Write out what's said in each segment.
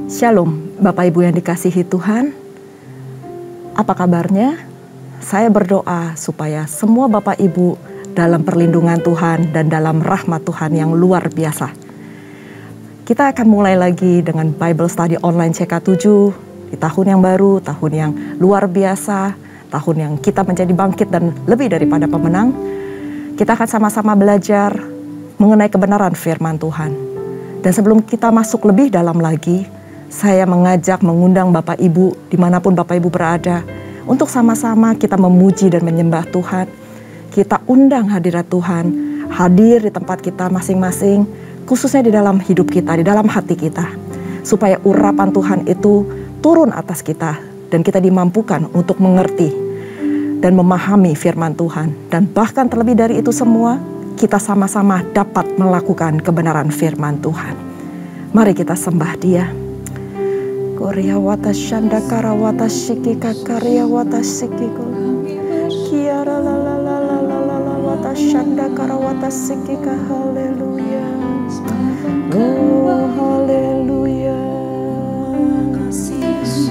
Shalom, Bapak Ibu yang dikasihi Tuhan. Apa kabarnya? Saya berdoa supaya semua Bapak Ibu dalam perlindungan Tuhan dan dalam rahmat Tuhan yang luar biasa. Kita akan mulai lagi dengan Bible Study Online CK7 di tahun yang baru, tahun yang luar biasa, tahun yang kita menjadi bangkit dan lebih daripada pemenang. Kita akan sama-sama belajar mengenai kebenaran firman Tuhan. Dan sebelum kita masuk lebih dalam lagi, saya mengundang Bapak Ibu dimanapun Bapak Ibu berada untuk sama-sama kita memuji dan menyembah Tuhan. Kita undang hadirat Tuhan hadir di tempat kita masing-masing, khususnya di dalam hidup kita, di dalam hati kita, supaya urapan Tuhan itu turun atas kita dan kita dimampukan untuk mengerti dan memahami firman Tuhan. Dan bahkan terlebih dari itu semua, kita sama-sama dapat melakukan kebenaran firman Tuhan. Mari kita sembah Dia. Korea wata shanda kara wata shiki kakaria wata shiki ko kiara la la la la la la la wata shanda kara wata shiki ka haleluya. Oh haleluya.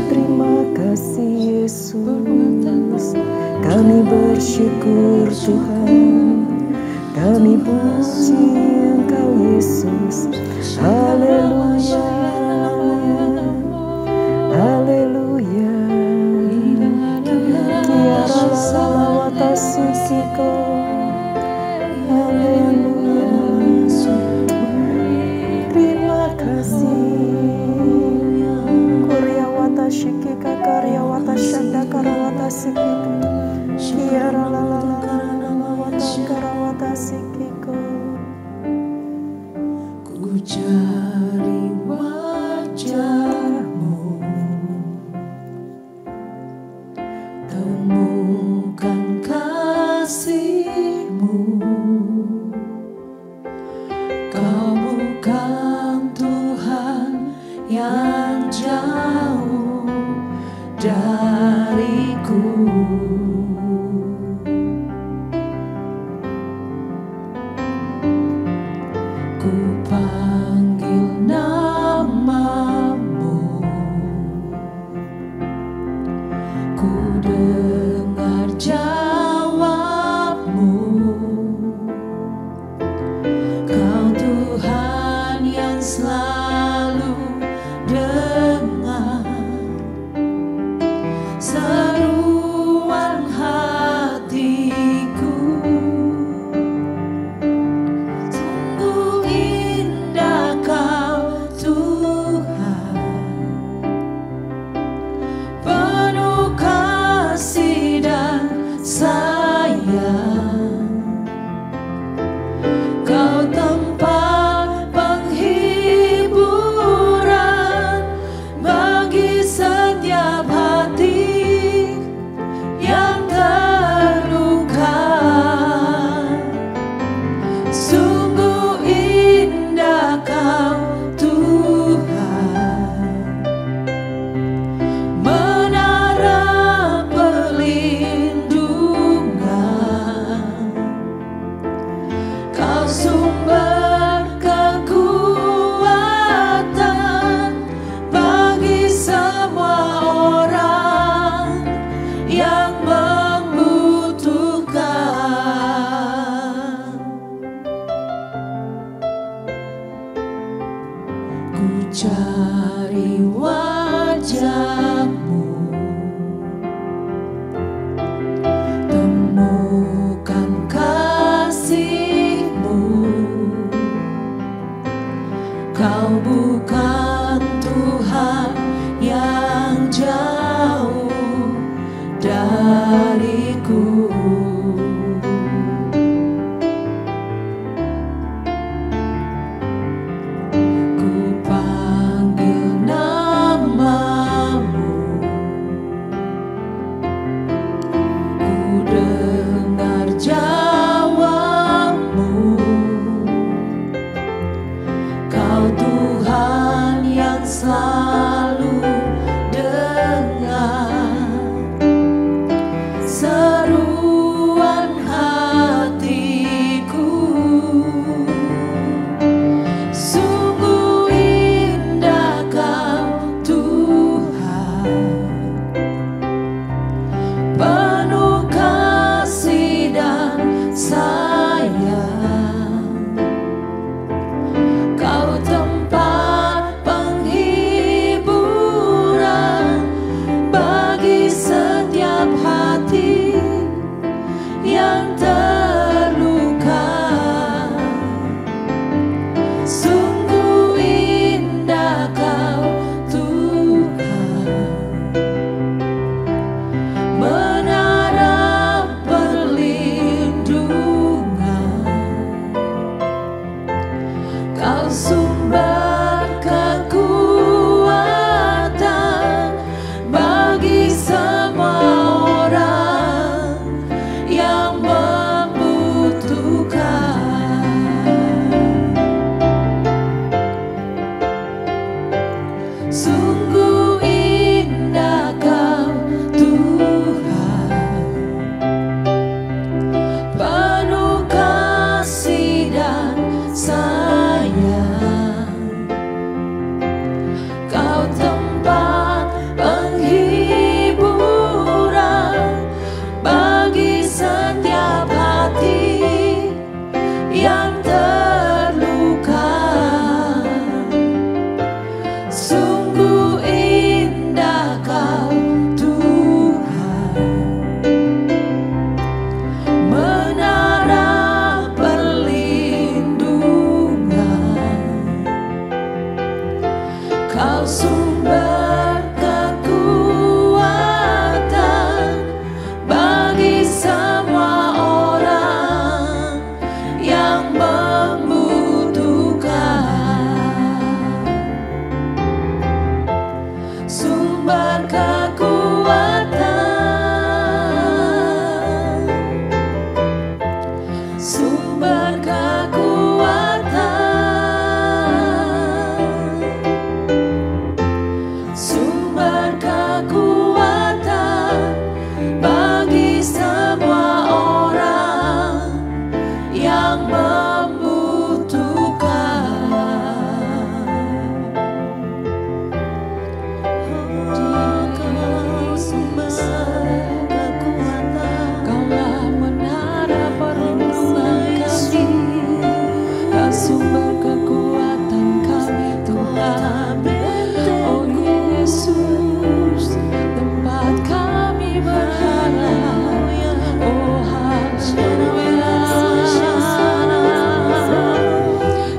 Terima kasih Yesus. Kami bersyukur Tuhan. Kami puji Engkau Yesus. Haleluya. Haleluya. Kiara la wata sisiko. Haleluya. Terima kasih. Korea wata shikika karya wata shanda kara wata sikiko. Kiara la la la la la wata kara wata sikiko. Ku cari wajah-Mu, temukan kasih-Mu. Kau bukan Tuhan yang jauh dariku. Ku panggil nama-Mu, ku dengar jawab-Mu. Kau Tuhan yang selalu dengar seruan hatiku. Sungguh indah Kau Tuhan, penuh kasih dan sayang. Kau tempat penghiburan bagi setiap hati yang terluka. Sungguh indah Kau Tuhan, menara perlindungan. Kau sumber kekuatan bagi semua orang yang membutuhkan. Ku cari wajah-Mu, temukan kasih-Mu. Kau bukan Tuhan yang jauh dariku. Ku panggil nama-Mu, ku dengar jawab-Mu. Kau Tuhan yang selalu dengar Sungguh indah Kau Tuhan, penuh kasih dan sayang. Kau tempat penghiburan bagi setiap hati yang terluka. Sungguh indah Kau Tuhan, menara perlindungan. Kau sumber kekuatan bagi semua orang yang membutuhkan. Sumber kekuatan, sumber kekuatan, sumber kekuatan bagi semua orang yang membutuhkan. Kau sumber kekuatan, Kaulah menara perlindungan kami, Kau sumber kekuatan kami Tuhan. Oh Yesus, tempat kami berharap. Oh haleluya.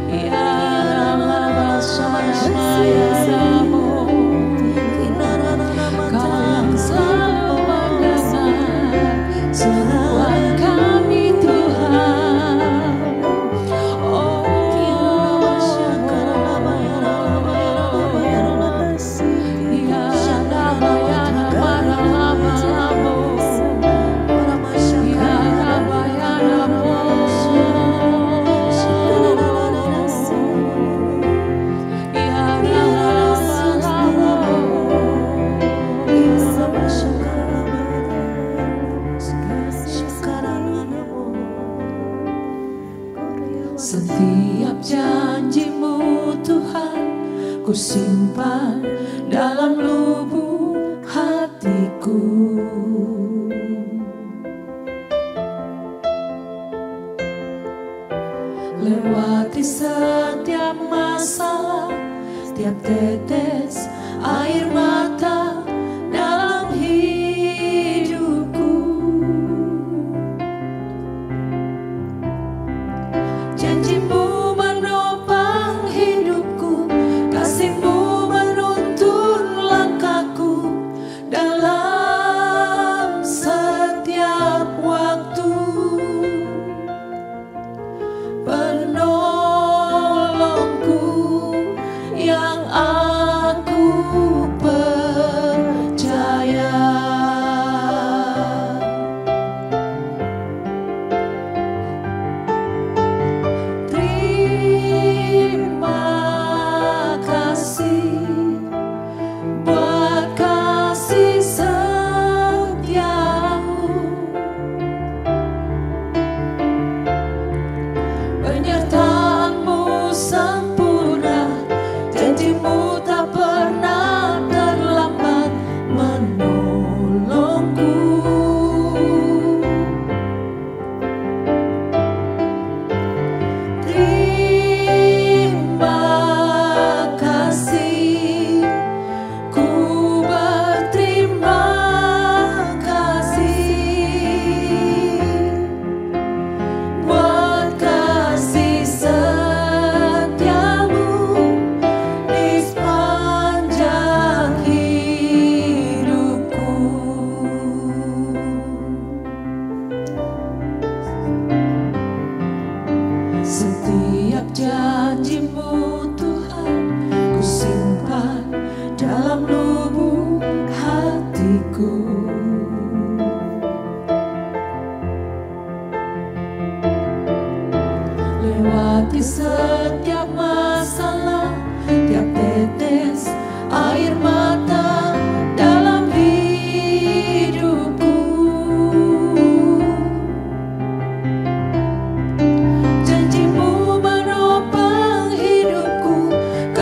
Ya Rabbah Shalom. Kau yang selalu mendengar seruan kami Tuhan. Oh ya Rabbah ya Rabbah ya setiap janji-Mu Tuhan ku simpan dalam lubuk hatiku. Lewati setiap masalah, setiap tetes air mata dalam hidupku. Janji-Mu menopang hidupku, kasih-Mu menuntun langkahku dalam setiap waktu. Penolongku yang aku perlukan.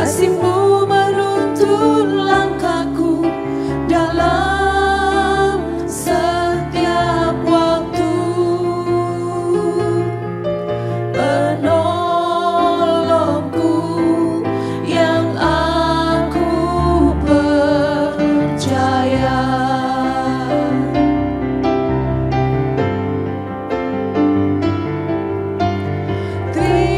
kasih-Mu menuntun langkahku dalam setiap waktu. Penolongku yang aku percaya. Terima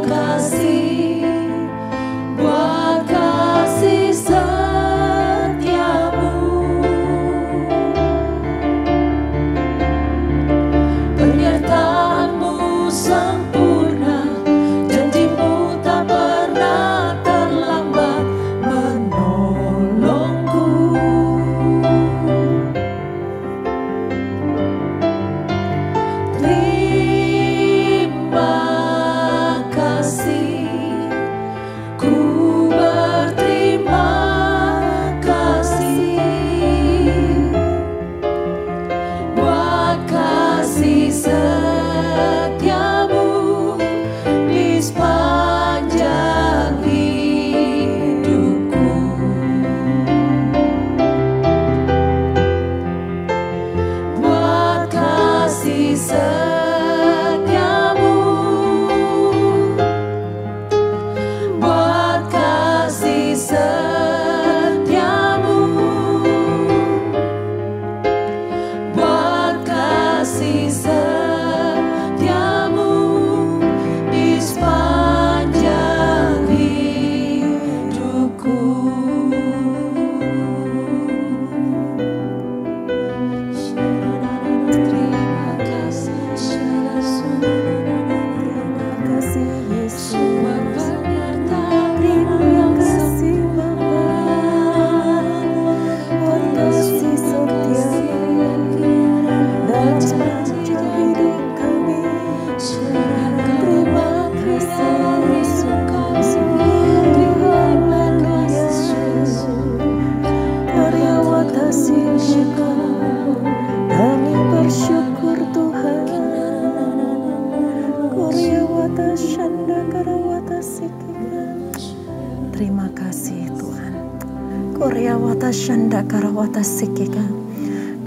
kasih buat kasih setiamu. Penyertaan-Mu sempurna, janji-Mu tak pernah terlambat menolongku. Terima kasih, ku berterima kasih buat kasih setiamu di sepanjang hidupku. Buat kasih setiamu, buat kasih setiamu, buat kasih setiamu di sepanjang hidupku. Terima kasih, semua penyertaan-Mu yang sempurna. Kasih setiamu dalam sepanjang hidup kami. Terima kasih Yesus, terima kasih Yesus. Karya watasi syukur, kami bersyukur Tuhan. Karya watashanda karawatasikika. Terima kasih Tuhan. Korea wata shanda karawata sikika.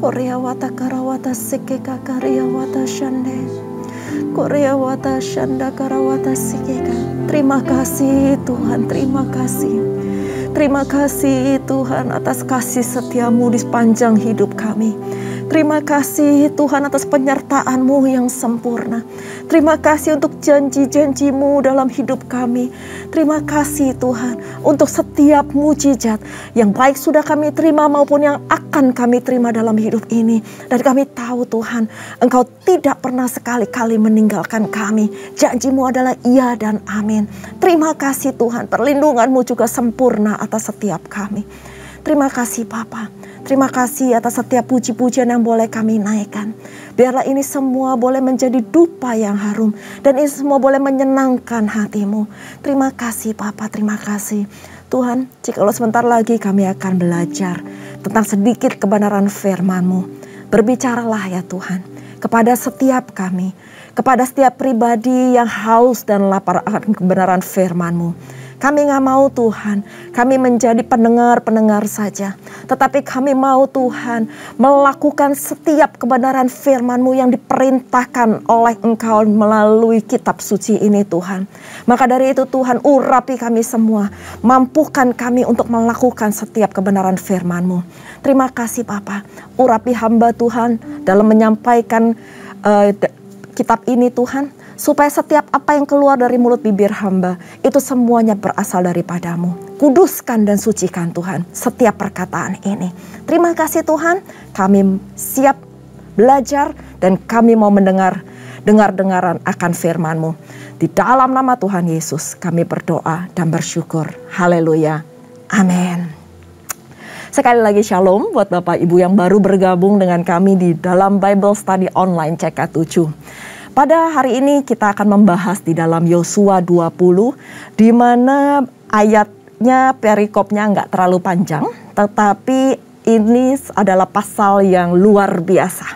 Korea wata karawata sikika karya wata shande. Korea wata shanda karawata sikika. Terima kasih Tuhan, terima kasih. Terima kasih Tuhan atas kasih setiamu di sepanjang hidup kami. Terima kasih Tuhan atas penyertaan-Mu yang sempurna. Terima kasih untuk janji-janji-Mu dalam hidup kami. Terima kasih Tuhan untuk setiap mujizat yang baik sudah kami terima maupun yang akan kami terima dalam hidup ini. Dan kami tahu Tuhan, Engkau tidak pernah sekali-kali meninggalkan kami. Janji-Mu adalah iya dan amin. Terima kasih Tuhan, perlindungan-Mu juga sempurna atas setiap kami. Terima kasih Bapa. Terima kasih atas setiap puji-pujian yang boleh kami naikkan. Biarlah ini semua boleh menjadi dupa yang harum. Dan ini semua boleh menyenangkan hati-Mu. Terima kasih Bapa, terima kasih. Tuhan, jikalau sebentar lagi kami akan belajar tentang sedikit kebenaran firman-Mu. Berbicaralah ya Tuhan kepada setiap kami. Kepada setiap pribadi yang haus dan lapar akan kebenaran firman-Mu. Kami gak mau Tuhan, kami menjadi pendengar-pendengar saja. Tetapi kami mau Tuhan melakukan setiap kebenaran firman-Mu yang diperintahkan oleh Engkau melalui kitab suci ini Tuhan. Maka dari itu Tuhan, urapi kami semua. Mampukan kami untuk melakukan setiap kebenaran firman-Mu. Terima kasih Bapa, urapi hamba Tuhan dalam menyampaikan kitab ini Tuhan. Supaya setiap apa yang keluar dari mulut bibir hamba, itu semuanya berasal daripada-Mu. Kuduskan dan sucikan Tuhan setiap perkataan ini. Terima kasih Tuhan, kami siap belajar dan kami mau dengar-dengaran akan firman-Mu. Di dalam nama Tuhan Yesus kami berdoa dan bersyukur. Haleluya. Amin. Sekali lagi shalom buat Bapak Ibu yang baru bergabung dengan kami di dalam Bible Study Online CK7. Pada hari ini kita akan membahas di dalam Yosua 20, di mana ayatnya, perikopnya nggak terlalu panjang, tetapi ini adalah pasal yang luar biasa,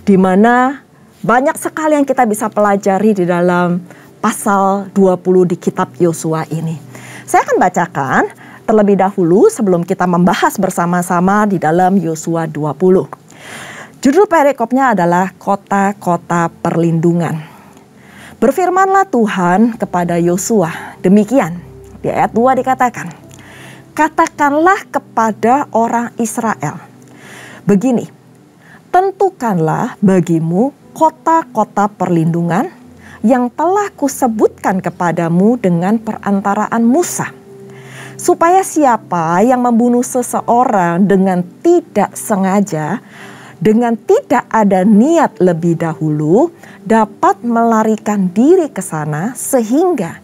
di mana banyak sekali yang kita bisa pelajari di dalam pasal 20 di kitab Yosua ini. Saya akan bacakan terlebih dahulu sebelum kita membahas bersama-sama di dalam Yosua 20. Judul perikopnya adalah kota-kota perlindungan. Berfirmanlah Tuhan kepada Yosua, demikian. Di ayat 2 dikatakan, katakanlah kepada orang Israel, begini, tentukanlah bagimu kota-kota perlindungan yang telah kusebutkan kepadamu dengan perantaraan Musa, supaya siapa yang membunuh seseorang dengan tidak sengaja, dengan tidak ada niat lebih dahulu, dapat melarikan diri ke sana sehingga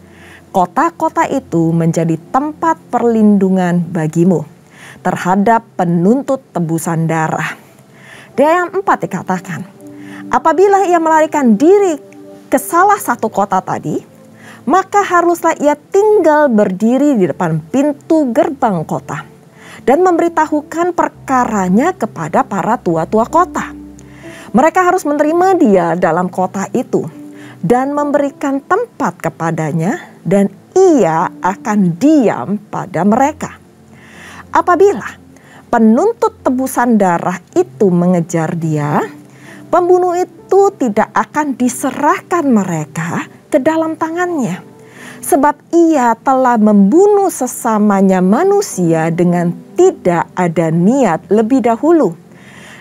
kota-kota itu menjadi tempat perlindungan bagimu terhadap penuntut tebusan darah. Di ayat 4 dikatakan, apabila ia melarikan diri ke salah satu kota tadi, maka haruslah ia tinggal berdiri di depan pintu gerbang kota dan memberitahukan perkaranya kepada para tua-tua kota. Mereka harus menerima dia dalam kota itu dan memberikan tempat kepadanya, dan ia akan diam pada mereka. Apabila penuntut tebusan darah itu mengejar dia, pembunuh itu tidak akan diserahkan mereka ke dalam tangannya, sebab ia telah membunuh sesamanya manusia dengan tidak ada niat lebih dahulu,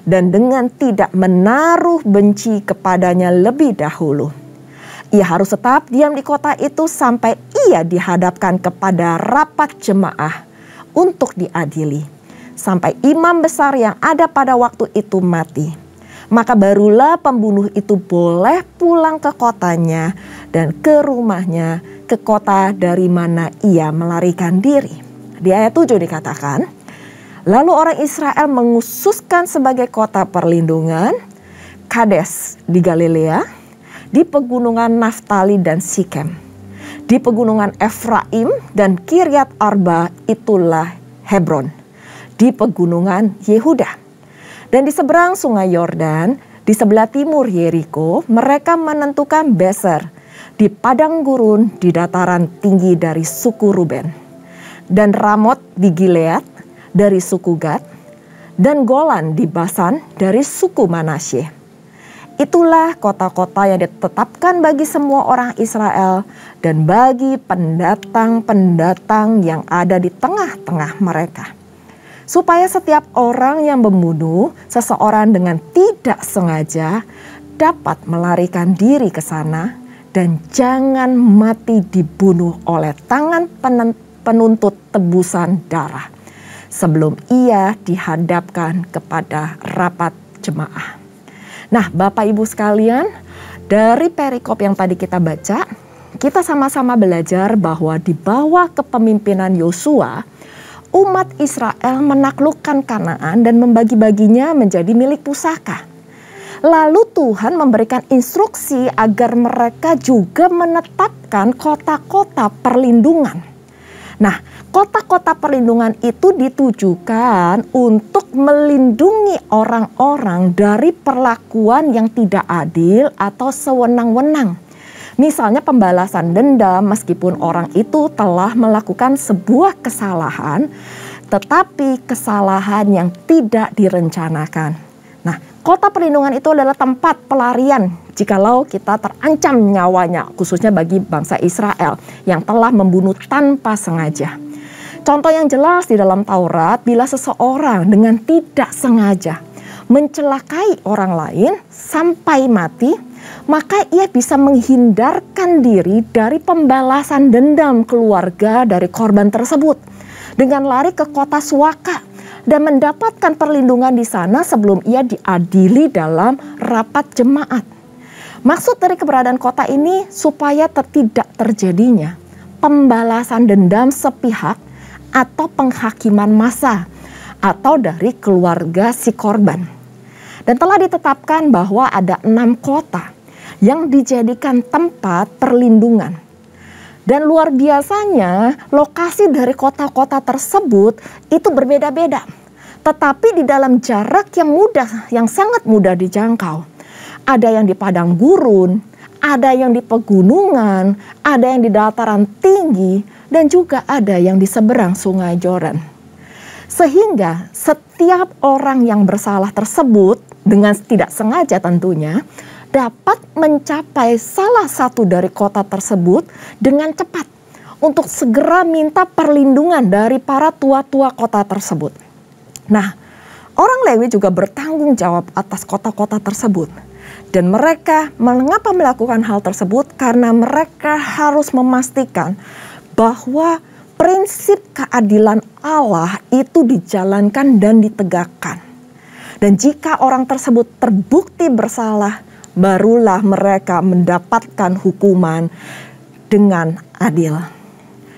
dan dengan tidak menaruh benci kepadanya lebih dahulu. Ia harus tetap diam di kota itu sampai ia dihadapkan kepada rapat jemaah untuk diadili, sampai imam besar yang ada pada waktu itu mati. Maka barulah pembunuh itu boleh pulang ke kotanya dan ke rumahnya, ke kota dari mana ia melarikan diri. Di ayat 7 dikatakan, lalu orang Israel menghususkan sebagai kota perlindungan Kades di Galilea, di pegunungan Naftali dan Sikem, di pegunungan Efraim dan Kiryat Arba, itulah Hebron, di pegunungan Yehuda. Dan di seberang sungai Yordan, di sebelah timur Yeriko, mereka menentukan Beser, di padang gurun di dataran tinggi dari suku Ruben, dan Ramot di Gilead dari suku Gad, dan Golan di Basan dari suku Manasye. Itulah kota-kota yang ditetapkan bagi semua orang Israel dan bagi pendatang-pendatang yang ada di tengah-tengah mereka, supaya setiap orang yang membunuh seseorang dengan tidak sengaja dapat melarikan diri ke sana dan jangan mati dibunuh oleh tangan penuntut tebusan darah sebelum ia dihadapkan kepada rapat jemaah. Nah, Bapak Ibu sekalian, dari perikop yang tadi kita baca, kita sama-sama belajar bahwa di bawah kepemimpinan Yosua, umat Israel menaklukkan Kanaan dan membagi-baginya menjadi milik pusaka. Lalu Tuhan memberikan instruksi agar mereka juga menetapkan kota-kota perlindungan. Nah, kota-kota perlindungan itu ditujukan untuk melindungi orang-orang dari perlakuan yang tidak adil atau sewenang-wenang. Misalnya pembalasan dendam meskipun orang itu telah melakukan sebuah kesalahan, tetapi kesalahan yang tidak direncanakan. Nah, kota perlindungan itu adalah tempat pelarian jikalau kita terancam nyawanya, khususnya bagi bangsa Israel yang telah membunuh tanpa sengaja. Contoh yang jelas di dalam Taurat, bila seseorang dengan tidak sengaja mencelakai orang lain sampai mati, maka ia bisa menghindarkan diri dari pembalasan dendam keluarga dari korban tersebut dengan lari ke kota Suaka dan mendapatkan perlindungan di sana sebelum ia diadili dalam rapat jemaat. Maksud dari keberadaan kota ini supaya tidak terjadinya pembalasan dendam sepihak atau penghakiman massa atau dari keluarga si korban. Dan telah ditetapkan bahwa ada 6 kota yang dijadikan tempat perlindungan. Dan luar biasanya lokasi dari kota-kota tersebut itu berbeda-beda. Tetapi di dalam jarak yang sangat mudah dijangkau. Ada yang di padang gurun, ada yang di pegunungan, ada yang di dataran tinggi, dan juga ada yang di seberang sungai Yordan. Sehingga setiap orang yang bersalah tersebut, dengan tidak sengaja tentunya, dapat mencapai salah satu dari kota tersebut dengan cepat untuk segera minta perlindungan dari para tua-tua kota tersebut. Nah, orang Lewi juga bertanggung jawab atas kota-kota tersebut. Dan mereka mengapa melakukan hal tersebut? Karena mereka harus memastikan bahwa prinsip keadilan Allah itu dijalankan dan ditegakkan. Dan jika orang tersebut terbukti bersalah, barulah mereka mendapatkan hukuman dengan adil.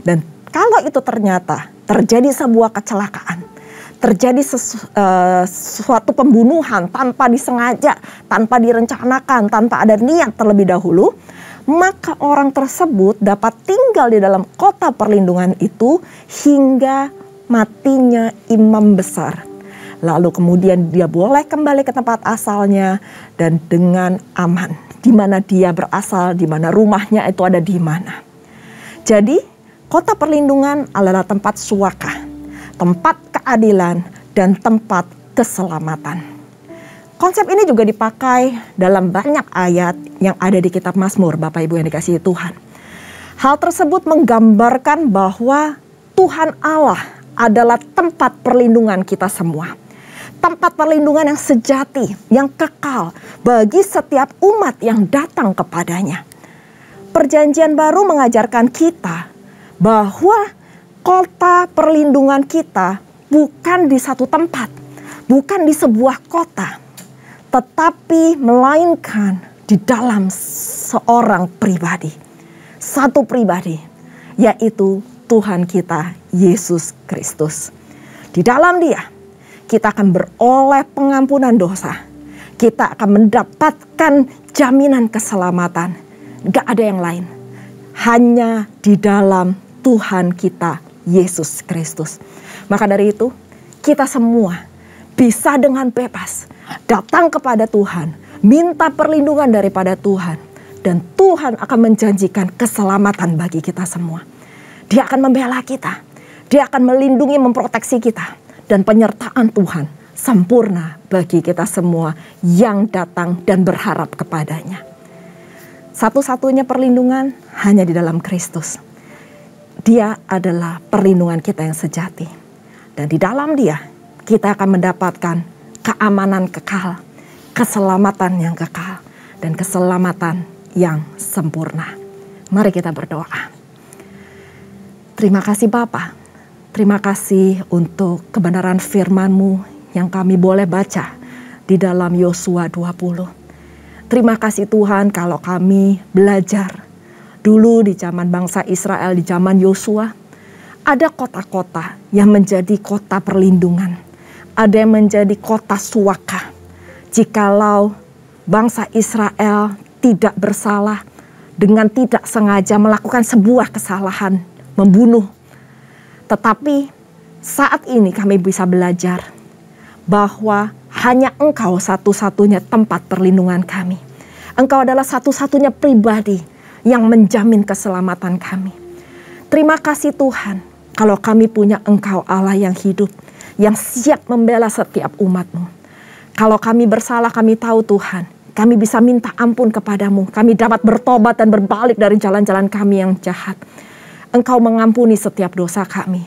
Dan kalau itu ternyata terjadi sebuah kecelakaan, terjadi suatu pembunuhan tanpa disengaja, tanpa direncanakan, tanpa ada niat terlebih dahulu, maka orang tersebut dapat tinggal di dalam kota perlindungan itu hingga matinya imam besar. Lalu kemudian dia boleh kembali ke tempat asalnya dan dengan aman. Di mana dia berasal, di mana rumahnya itu ada di mana. Jadi kota perlindungan adalah tempat suaka, tempat keadilan, dan tempat keselamatan. Konsep ini juga dipakai dalam banyak ayat yang ada di kitab Mazmur, Bapak Ibu yang dikasihi Tuhan. Hal tersebut menggambarkan bahwa Tuhan Allah adalah tempat perlindungan kita semua. Tempat perlindungan yang sejati, yang kekal bagi setiap umat yang datang kepadanya. Perjanjian baru mengajarkan kita bahwa kota perlindungan kita bukan di satu tempat, bukan di sebuah kota, tetapi melainkan di dalam seorang pribadi. Satu pribadi, yaitu Tuhan kita, Yesus Kristus. Di dalam Dia, kita akan beroleh pengampunan dosa. Kita akan mendapatkan jaminan keselamatan. Gak ada yang lain. Hanya di dalam Tuhan kita, Yesus Kristus. Maka dari itu, kita semua bisa dengan bebas datang kepada Tuhan, minta perlindungan daripada Tuhan, dan Tuhan akan menjanjikan keselamatan bagi kita semua. Dia akan membela kita, Dia akan melindungi, memproteksi kita, dan penyertaan Tuhan sempurna bagi kita semua yang datang dan berharap kepadanya. Satu-satunya perlindungan hanya di dalam Kristus. Dia adalah perlindungan kita yang sejati. Dan di dalam Dia, kita akan mendapatkan keamanan kekal, keselamatan yang kekal, dan keselamatan yang sempurna. Mari kita berdoa. Terima kasih Bapa. Terima kasih untuk kebenaran firman-Mu yang kami boleh baca di dalam Yosua 20. Terima kasih Tuhan kalau kami belajar dulu di zaman bangsa Israel, di zaman Yosua, ada kota-kota yang menjadi kota perlindungan. Ada yang menjadi kota suaka. Jikalau bangsa Israel tidak bersalah dengan tidak sengaja melakukan sebuah kesalahan, membunuh. Tetapi saat ini kami bisa belajar bahwa hanya Engkau satu-satunya tempat perlindungan kami. Engkau adalah satu-satunya pribadi yang menjamin keselamatan kami. Terima kasih Tuhan kalau kami punya Engkau Allah yang hidup, yang siap membela setiap umat-Mu. Kalau kami bersalah, kami tahu Tuhan, kami bisa minta ampun kepadamu. Kami dapat bertobat dan berbalik dari jalan-jalan kami yang jahat. Engkau mengampuni setiap dosa kami.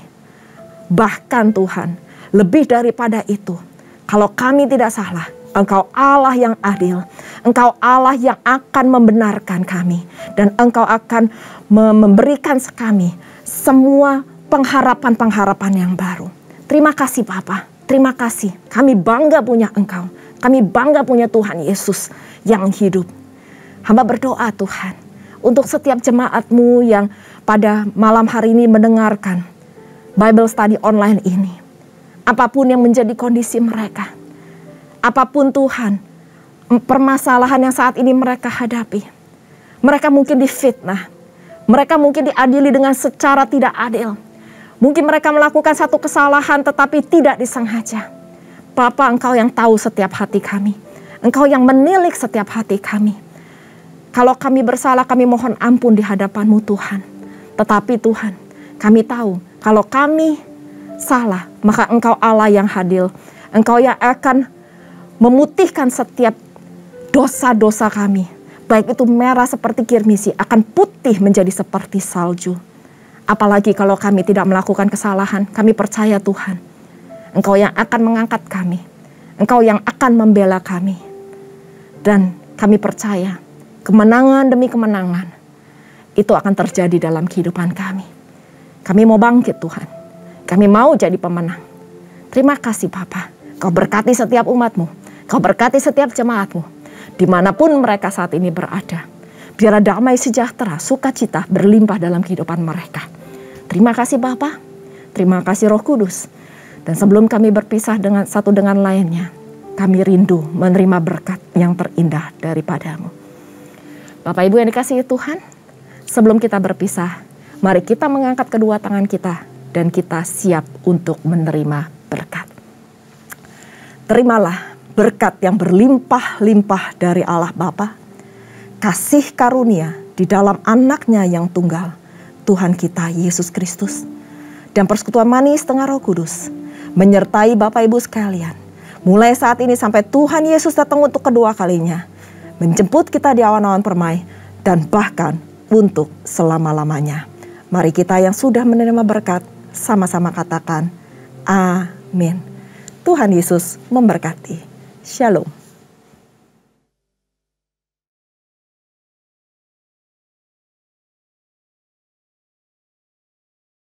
Bahkan Tuhan, lebih daripada itu, kalau kami tidak salah, Engkau Allah yang adil. Engkau Allah yang akan membenarkan kami. Dan Engkau akan memberikan kami semua pengharapan-pengharapan yang baru. Terima kasih Bapa. Terima kasih. Kami bangga punya Engkau. Kami bangga punya Tuhan Yesus yang hidup. Hamba berdoa Tuhan untuk setiap jemaat-Mu yang pada malam hari ini mendengarkan Bible Study online ini. Apapun yang menjadi kondisi mereka, apapun Tuhan, permasalahan yang saat ini mereka hadapi. Mereka mungkin difitnah, mereka mungkin diadili dengan secara tidak adil. Mungkin mereka melakukan satu kesalahan tetapi tidak disengaja. Bapa, Engkau yang tahu setiap hati kami. Engkau yang menilik setiap hati kami. Kalau kami bersalah, kami mohon ampun di hadapan-Mu Tuhan. Tetapi Tuhan, kami tahu kalau kami salah, maka Engkau Allah yang adil. Engkau yang akan memutihkan setiap dosa-dosa kami. Baik itu merah seperti kirmisi, akan putih menjadi seperti salju. Apalagi kalau kami tidak melakukan kesalahan, kami percaya Tuhan, Engkau yang akan mengangkat kami. Engkau yang akan membela kami. Dan kami percaya, kemenangan demi kemenangan itu akan terjadi dalam kehidupan kami. Kami mau bangkit Tuhan. Kami mau jadi pemenang. Terima kasih Bapa. Kau berkati setiap umat-Mu. Kau berkati setiap jemaat-Mu. Dimanapun mereka saat ini berada. Biar damai sejahtera, sukacita berlimpah dalam kehidupan mereka. Terima kasih Bapa. Terima kasih Roh Kudus. Dan sebelum kami berpisah dengan satu dengan lainnya, kami rindu menerima berkat yang terindah daripada-Mu. Bapak Ibu yang dikasihi Tuhan, sebelum kita berpisah, mari kita mengangkat kedua tangan kita dan kita siap untuk menerima berkat. Terimalah berkat yang berlimpah-limpah dari Allah Bapa, kasih karunia di dalam Anak-Nya yang tunggal, Tuhan kita Yesus Kristus, dan persekutuan manis tengah Roh Kudus menyertai Bapak Ibu sekalian, mulai saat ini sampai Tuhan Yesus datang untuk kedua kalinya, menjemput kita di awan-awan permai, dan bahkan untuk selama-lamanya. Mari kita yang sudah menerima berkat, sama-sama katakan, amin. Tuhan Yesus memberkati. Shalom.